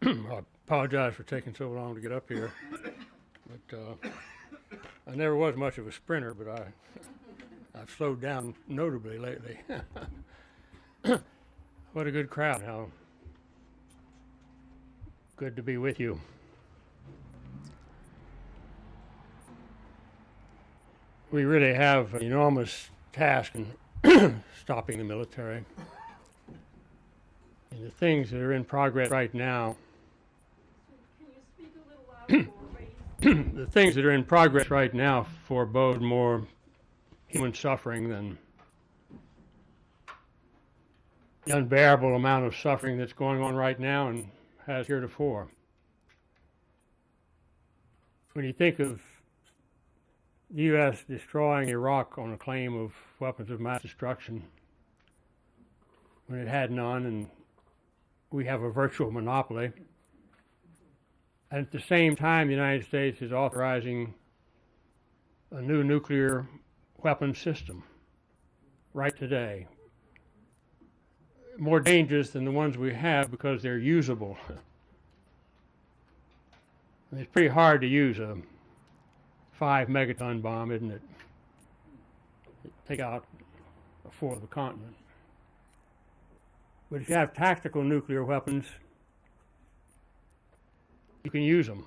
I apologize for taking so long to get up here, but I never was much of a sprinter, but I've slowed down notably lately. What a good crowd. How good to be with you. We really have an enormous task in stopping the military. And the things that are in progress right now, the things that are in progress right now forebode more human suffering than the unbearable amount of suffering that's going on right now and has heretofore. When you think of the U.S. destroying Iraq on a claim of weapons of mass destruction, when it had none and we have a virtual monopoly, and at the same time the United States is authorizing a new nuclear weapons system right today, more dangerous than the ones we have because they're usable. It's pretty hard to use a 5 megaton bomb, isn't it? Take out a fourth of the continent. But if you have tactical nuclear weapons, you can use them.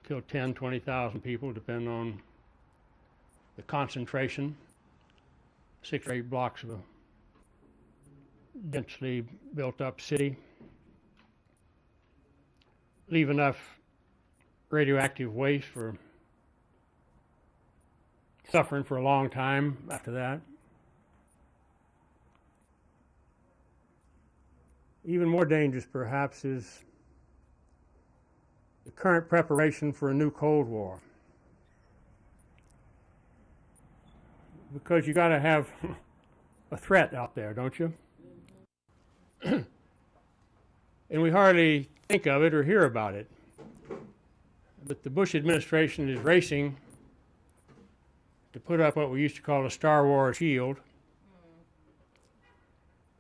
Kill 10, 20,000 people, depending on the concentration. 6 or 8 blocks of a densely built up city. Leave enough radioactive waste for suffering for a long time after that. Even more dangerous, perhaps, is the current preparation for a new Cold War. Because you got to have a threat out there, don't you? And we hardly think of it or hear about it. But the Bush administration is racing to put up what we used to call a Star Wars shield.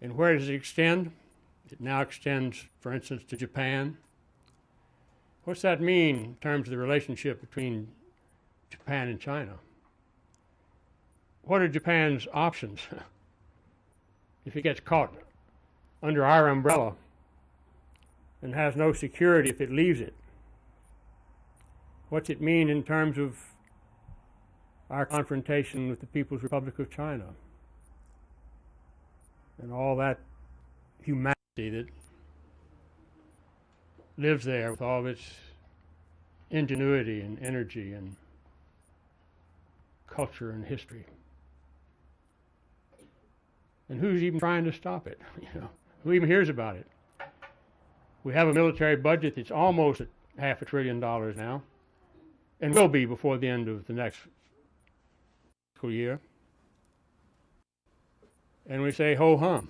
And where does it extend? It now extends, for instance, to Japan. What's that mean in terms of the relationship between Japan and China? What are Japan's options if it gets caught under our umbrella and has no security if it leaves it? What's it mean in terms of our confrontation with the People's Republic of China and all that humanity that lives there with all of its ingenuity and energy and culture and history? And who's even trying to stop it? Who even hears about it? We have a military budget that's almost at $500 billion now, and will be before the end of the next fiscal year. And we say ho hum.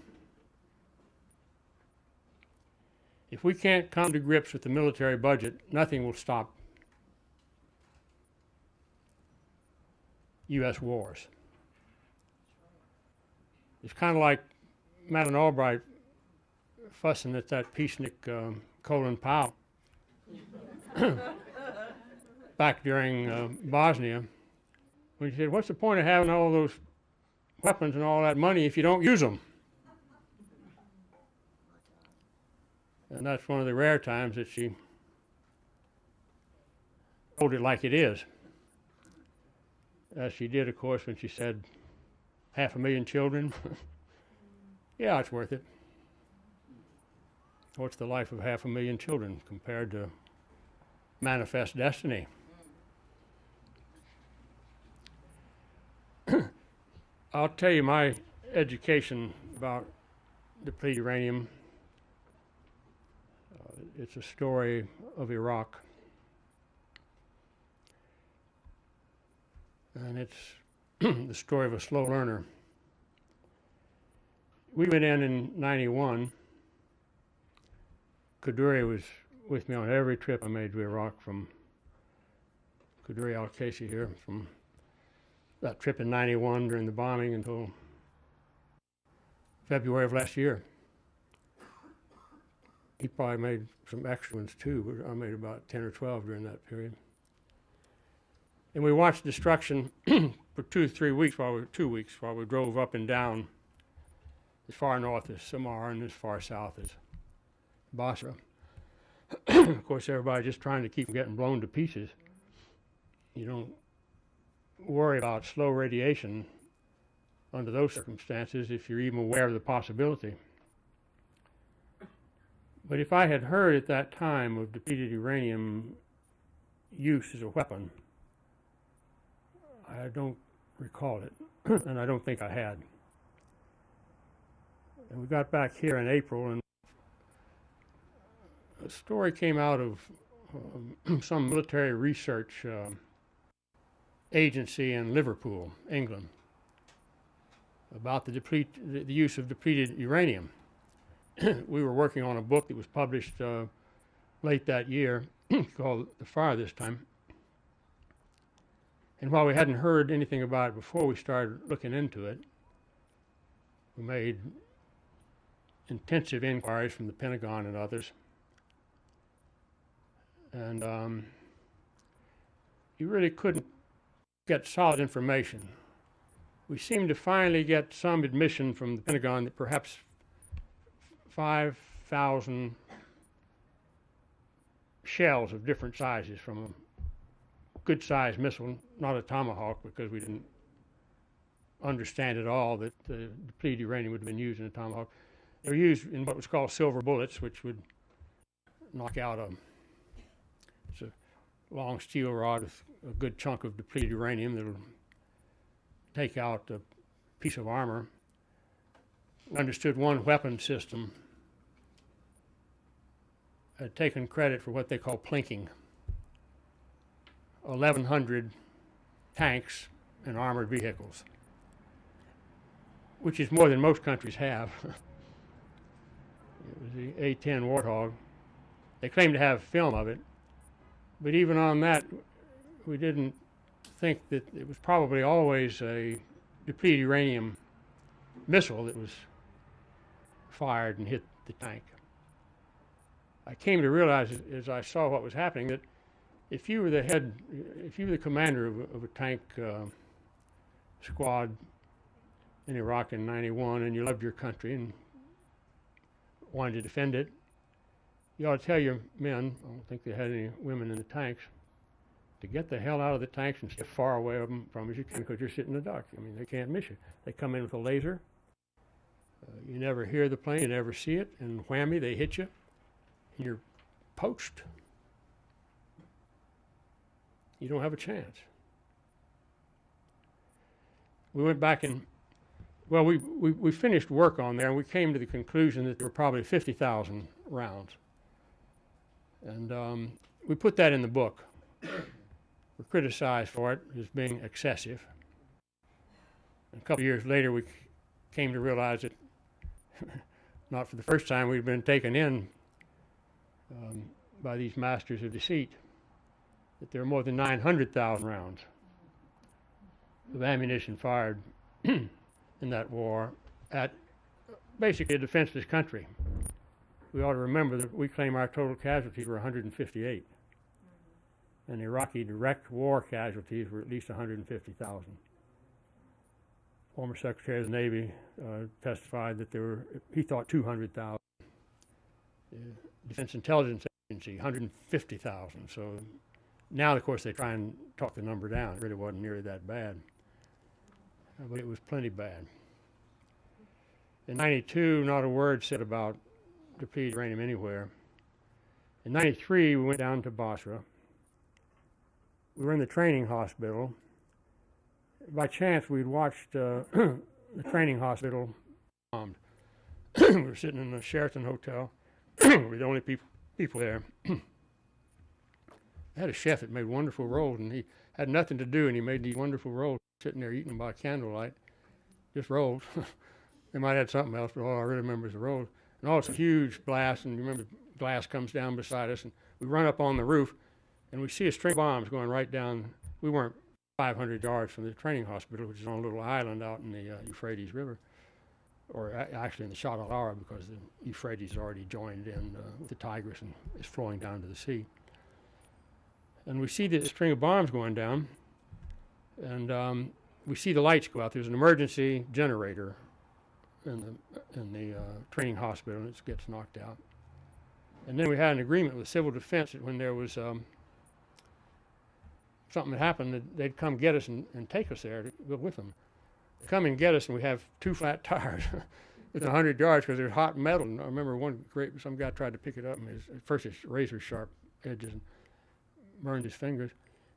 If we can't come to grips with the military budget, nothing will stop U.S. wars. It's kind of like Madeleine Albright fussing at that peacenik Colin Powell back during Bosnia, when she said, what's the point of having all those weapons and all that money if you don't use them? And that's one of the rare times that she told it like it is. As she did, of course, when she said 500,000 children. Yeah, it's worth it. What's the life of 500,000 children compared to manifest destiny? I'll tell you my education about depleted uranium. It's a story of Iraq. And it's the story of a slow learner. We went in 91. Kaduri was with me on every trip I made to Iraq, from Kaduri al-Qaisi here, from that trip in 91 during the bombing until February of last year. He probably made some extra ones too, but I made about 10 or 12 during that period. And we watched destruction for 2 or 3 weeks 2 weeks while we drove up and down as far north as Samar and as far south as Basra. Of course, everybody just trying to keep getting blown to pieces. You don't worry about slow radiation under those circumstances if you're even aware of the possibility. But if I had heard at that time of depleted uranium use as a weapon, I don't recall it, and I don't think I had. And we got back here in April, and a story came out of some military research agency in Liverpool, England, about the use of depleted uranium. We were working on a book that was published late that year called The Fire this time. And while we hadn't heard anything about it before we started looking into it, we made intensive inquiries from the Pentagon and others. And you really couldn't get solid information. We seemed to finally get some admission from the Pentagon that perhaps 5,000 shells of different sizes from a good-sized missile, not a Tomahawk, because we didn't understand at all that the depleted uranium would have been used in a Tomahawk. They were used in what was called silver bullets, which would knock out it's a long steel rod with a good chunk of depleted uranium that will take out a piece of armor. We understood one weapon system had taken credit for what they call plinking. 1,100 tanks and armored vehicles, which is more than most countries have. It was the A-10 Warthog. They claimed to have film of it, but even on that, we didn't think that it was probably always a depleted uranium missile that was fired and hit the tank. I came to realize as I saw what was happening that if you were the commander of a tank squad in Iraq in '91 and you loved your country and wanted to defend it, you ought to tell your men, I don't think they had any women in the tanks, to get the hell out of the tanks and stay far away from as you can, because you're sitting in the dark. I mean, they can't miss you. They come in with a laser. You never hear the plane, you never see it, and whammy, they hit you, and you're poached. You don't have a chance. We went back and, well, we finished work on there, and we came to the conclusion that there were probably 50,000 rounds. And we put that in the book. We're criticized for it as being excessive. And a couple of years later, we came to realize that not for the first time we'd been taken in by these masters of deceit, that there are more than 900,000 rounds of ammunition fired in that war at basically a defenseless country. We ought to remember that we claim our total casualties were 158, and Iraqi direct war casualties were at least 150,000. Former Secretary of the Navy testified that he thought 200,000. The Defense Intelligence Agency, 150,000. So now, of course, they try and talk the number down. It really wasn't nearly that bad, but it was plenty bad. In '92, not a word said about depleted uranium anywhere. In '93, we went down to Basra. We were in the training hospital. By chance, we'd watched the training hospital bombed. We were sitting in the Sheraton Hotel. We were the only people there. I had a chef that made wonderful rolls, and he had nothing to do, and he made these wonderful rolls, sitting there eating them by candlelight, just rolls. They might have had something else, but all I really remember is the rolls. And all this huge blast, and you remember the glass comes down beside us, and we run up on the roof, and we see a string of bombs going right down. We weren't 500 yards from the training hospital, which is on a little island out in the Euphrates River. or actually in the Shatt al-Arab, because the Euphrates already joined in with the Tigris and is flowing down to the sea. And we see the string of bombs going down, and we see the lights go out. There's an emergency generator in the training hospital, and it gets knocked out. And then we had an agreement with civil defense that when there was something that happened, they'd come get us and take us there to go with them. They come and get us, and we have 2 flat tires within 100 yards because there's hot metal. And I remember some guy tried to pick it up, and at first it's razor sharp edges and burned his fingers.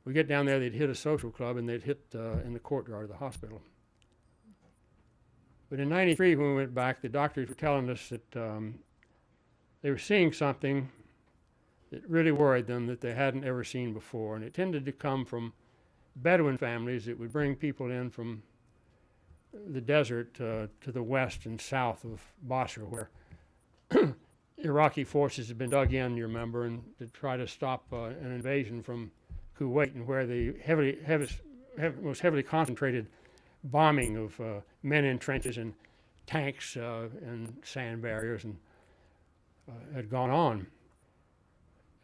We get down there, they'd hit a social club, and they'd hit in the courtyard of the hospital. But in '93, when we went back, the doctors were telling us that they were seeing something that really worried them that they hadn't ever seen before. And it tended to come from Bedouin families that would bring people in from the desert to the west and south of Basra, where Iraqi forces had been dug in, you remember, and to try to stop an invasion from Kuwait, and where the most heavily concentrated bombing of men in trenches and tanks and sand barriers and had gone on.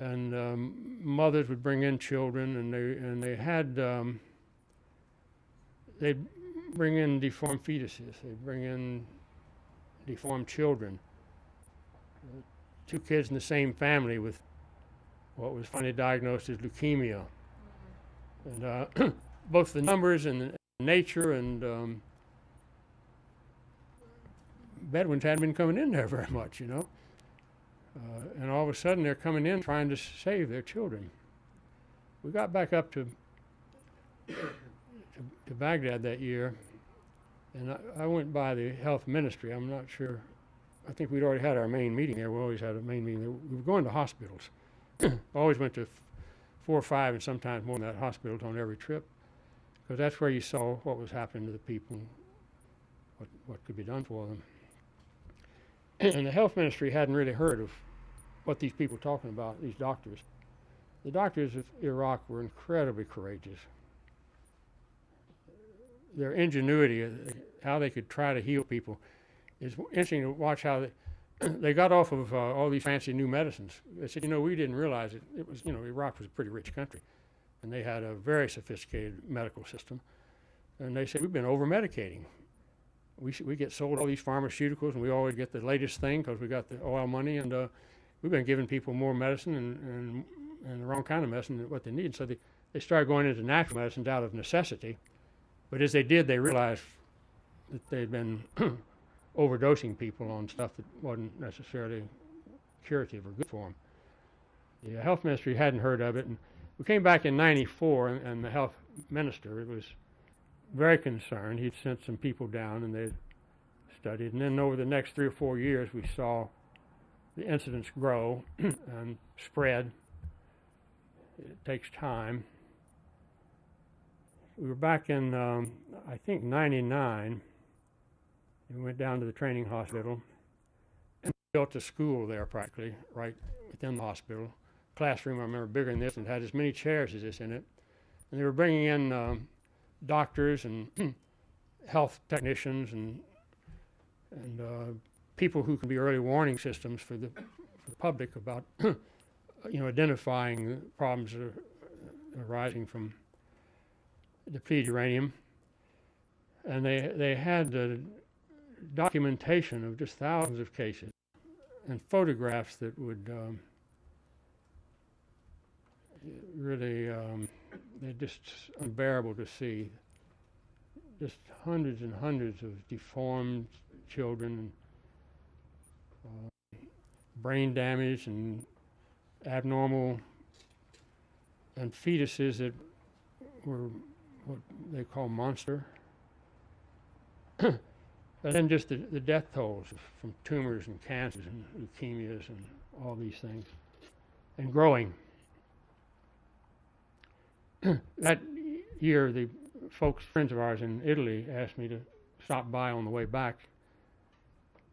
And mothers would bring in children, and they'd bring in deformed fetuses. They'd bring in deformed children. 2 kids in the same family with what was finally diagnosed as leukemia. And both the numbers and the nature and Bedouins hadn't been coming in there very much, you know. And all of a sudden they're coming in trying to save their children. We got back up to Baghdad that year, and I went by the health ministry. I'm not sure. I think we'd already had our main meeting there. We always had a main meeting there. We were going to hospitals. Always went to 4 or 5 and sometimes more than that hospitals on every trip, because that's where you saw what was happening to the people, what could be done for them. And the health ministry hadn't really heard of what these people were talking about, these doctors. The doctors of Iraq were incredibly courageous. Their ingenuity, how they could try to heal people, is interesting to watch how they got off of all these fancy new medicines. They said, we didn't realize it was, Iraq was a pretty rich country, and they had a very sophisticated medical system. And they said, we've been over-medicating. We get sold all these pharmaceuticals, and we always get the latest thing because we got the oil money, and we've been giving people more medicine and the wrong kind of medicine than what they need. So they started going into natural medicines out of necessity. But as they did, they realized that they'd been overdosing people on stuff that wasn't necessarily curative or good for them. The health ministry hadn't heard of it, and we came back in '94, and the health minister was very concerned. He'd sent some people down, and they studied. And then over the next 3 or 4 years, we saw the incidents grow and spread. It takes time. We were back in, I think, '99. We went down to the training hospital and built a school there practically, right within the hospital. Classroom, I remember, bigger than this, and had as many chairs as this in it. And they were bringing in doctors and health technicians and people who can be early warning systems for the public about identifying problems that are arising from depleted uranium. And they had documentation of just thousands of cases and photographs that would really they're just unbearable to see. Just hundreds and hundreds of deformed children, brain damage and abnormal, and fetuses that were what they call monster. And then just the death tolls from tumors and cancers and leukemias and all these things, and growing. That year, the friends of ours in Italy asked me to stop by on the way back,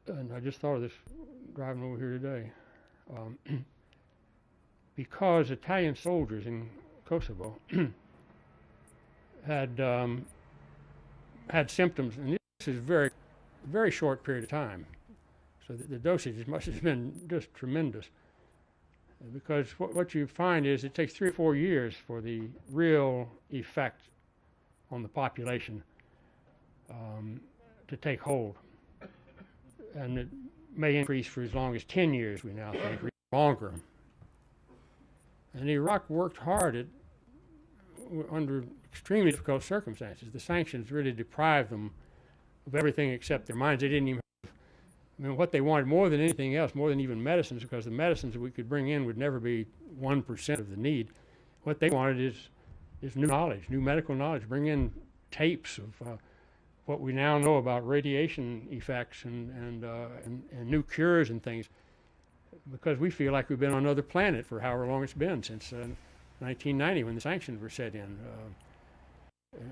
and I just thought of this driving over here today. Because Italian soldiers in Kosovo had symptoms, and this is very a very short period of time. So the dosage must have been just tremendous. Because what you find is it takes 3 or 4 years for the real effect on the population to take hold. And it may increase for as long as 10 years, we now think, or longer. And Iraq worked hard under extremely difficult circumstances. The sanctions really deprived them of everything except their minds. They didn't even have, I mean, what they wanted more than anything else, more than even medicines, because the medicines that we could bring in would never be 1% of the need. What they wanted is new knowledge, new medical knowledge. Bring in tapes of what we now know about radiation effects and new cures and things, because we feel like we've been on another planet for however long it's been, since 1990 when the sanctions were set in.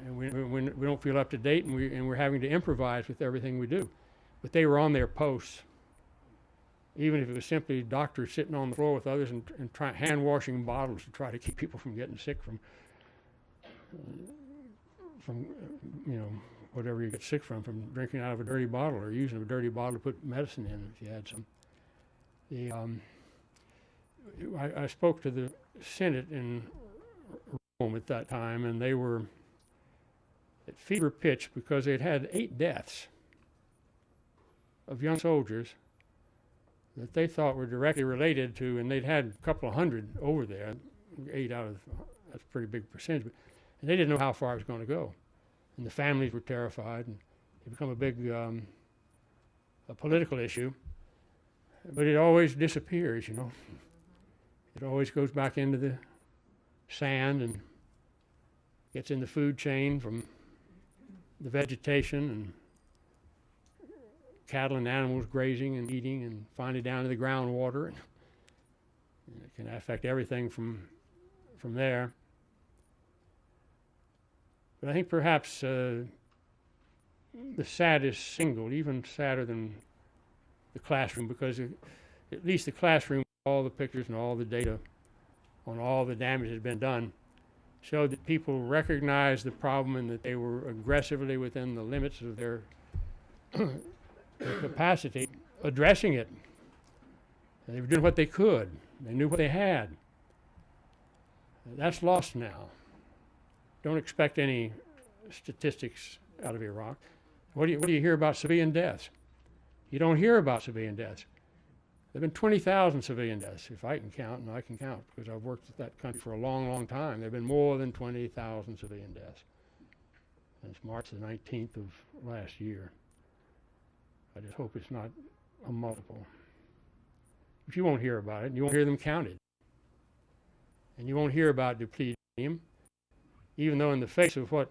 And we don't feel up to date, and we're having to improvise with everything we do. But they were on their posts, even if it was simply doctors sitting on the floor with others and hand washing bottles to try to keep people from getting sick from whatever you get sick from drinking out of a dirty bottle or using a dirty bottle to put medicine in if you had some. I spoke to the Senate in Rome at that time, and they were at fever pitch because they'd had 8 deaths of young soldiers that they thought were directly related to, and they'd had a couple of hundred over there, 8 out of, that's a pretty big percentage, and they didn't know how far it was going to go. And the families were terrified, and it became a big a political issue. But it always disappears, you know. It always goes back into the sand and gets in the food chain from the vegetation and cattle and animals grazing and eating, and finally down to the groundwater. And it can affect everything from there. But I think perhaps the saddest single, even sadder than the classroom, because at least the classroom, all the pictures and all the data on all the damage that had been done, showed that people recognized the problem and that they were aggressively within the limits of their capacity addressing it. And they were doing what they could. They knew what they had. That's lost now. Don't expect any statistics out of Iraq. What do you hear about civilian deaths? You don't hear about civilian deaths. There have been 20,000 civilian deaths, if I can count, and I can count because I've worked with that country for a long, long time. There have been more than 20,000 civilian deaths since March the 19th of last year. I just hope it's not a multiple. But you won't hear about it, and you won't hear them counted. And you won't hear about depleted uranium, even though in the face of what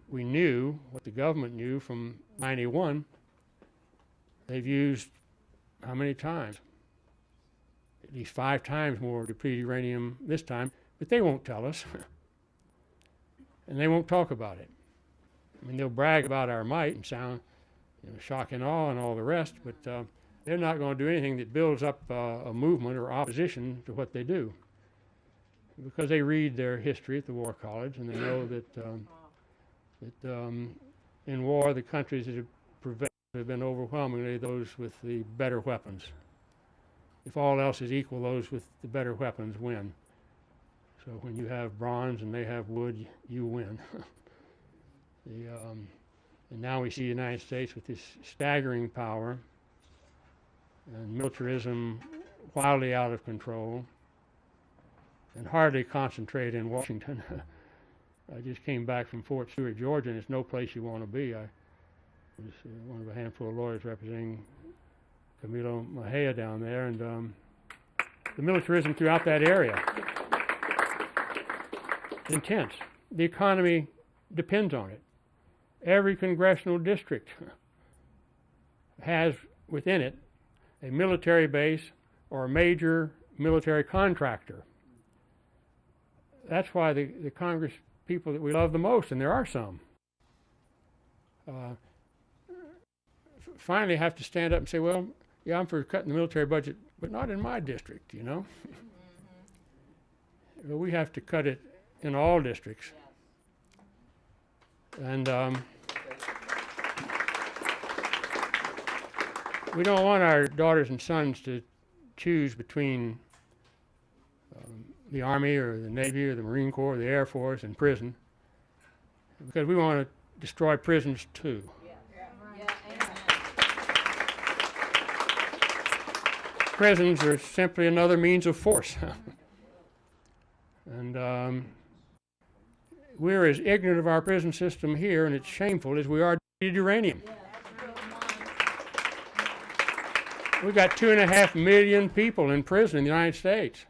we knew, what the government knew from 91, they've used how many times? At least 5 times more depleted uranium this time, but they won't tell us. And they won't talk about it. I mean, they'll brag about our might and sound, shock and awe and all the rest, but they're not going to do anything that builds up a movement or opposition to what they do. Because they read their history at the War College, and they know that in war, the countries that have prevailed have been overwhelmingly those with the better weapons. If all else is equal, those with the better weapons win. So when you have bronze and they have wood, you win. And now we see the United States with this staggering power and militarism wildly out of control and hardly concentrated in Washington. I just came back from Fort Stewart, Georgia, and it's no place you want to be. I was one of a handful of lawyers representing Camilo Mejia down there, and the militarism throughout that area is intense. The economy depends on it. Every congressional district has within it a military base or a major military contractor. That's why the Congress people that we love the most, and there are some, finally have to stand up and say, well, yeah, I'm for cutting the military budget, but not in my district, Mm-hmm. Well, we have to cut it in all districts. And We don't want our daughters and sons to choose between the Army or the Navy or the Marine Corps or the Air Force and prison, because we want to destroy prisons too. Prisons are simply another means of force. And we're as ignorant of our prison system here, and it's shameful, as we are depleted uranium. We've got 2.5 million people in prison in the United States.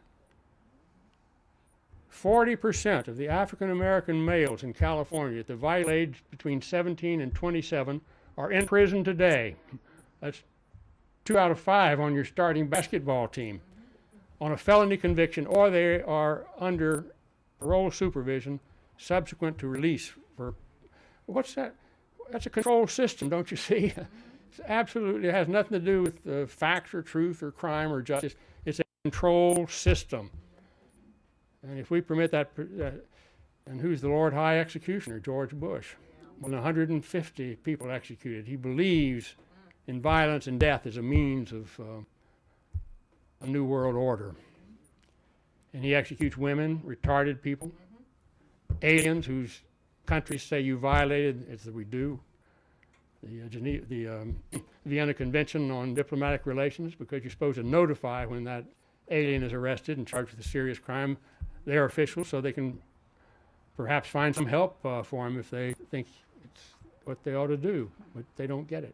40% of the African American males in California at the vital age between 17 and 27 are in prison today. That's 2 out of 5 on your starting basketball team on a felony conviction, or they are under parole supervision subsequent to release for, what's that? That's a control system, don't you see? It's absolutely, it has nothing to do with facts or truth or crime or justice. It's a control system. And if we permit that, and who's the Lord High Executioner? George Bush. More than 150 people executed. He believes in violence and death as a means of a new world order. And he executes women, retarded people, aliens whose countries say you violated, as we do, the Vienna Convention on Diplomatic Relations, because you're supposed to notify when that alien is arrested and charged with a serious crime their officials, so they can perhaps find some help for him if they think it's what they ought to do, but they don't get it.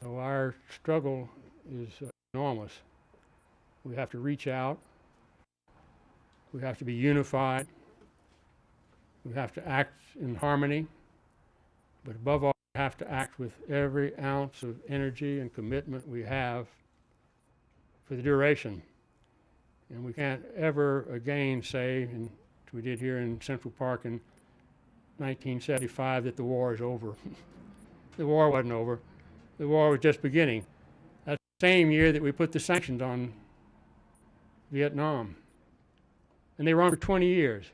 So our struggle is enormous. We have to reach out. We have to be unified. We have to act in harmony. But above all, we have to act with every ounce of energy and commitment we have for the duration. And we can't ever again say, and we did here in Central Park in 1975, that the war is over. The war wasn't over. The war was just beginning. That's the same year that we put the sanctions on Vietnam. And they were on for 20 years.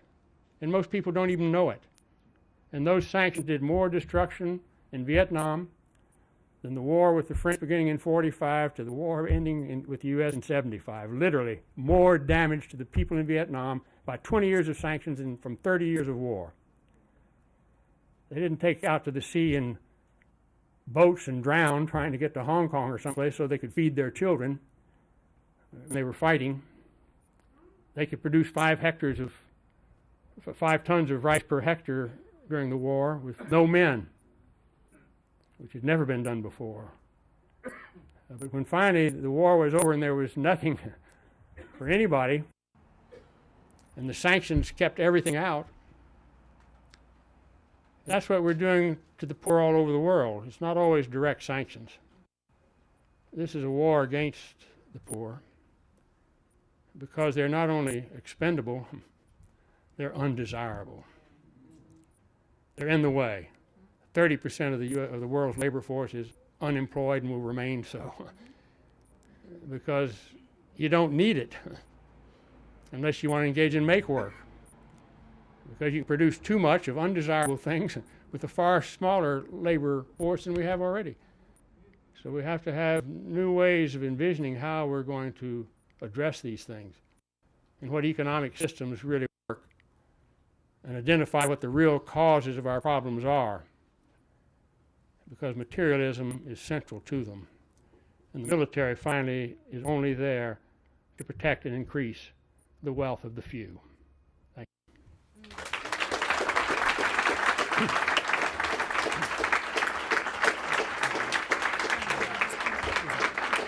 And most people don't even know it. And those sanctions did more destruction in Vietnam than the war with the French beginning in 45 to the war ending with the U.S. in 75. Literally, more damage to the people in Vietnam by 20 years of sanctions and from 30 years of war. They didn't take out to the sea in boats and drown trying to get to Hong Kong or someplace so they could feed their children. They were fighting. They could produce 5 tons of rice per hectare during the war with no men, which had never been done before. But when finally the war was over and there was nothing for anybody, and the sanctions kept everything out, that's what we're doing to the poor all over the world. It's not always direct sanctions. This is a war against the poor because they're not only expendable, they're undesirable. They're in the way. 30% of the world's labor force is unemployed and will remain so because you don't need it unless you want to engage in make work, because you can produce too much of undesirable things with a far smaller labor force than we have already. So we have to have new ways of envisioning how we're going to address these things and what economic systems really work, and identify what the real causes of our problems are, because materialism is central to them. And the military finally is only there to protect and increase the wealth of the few. Thank you.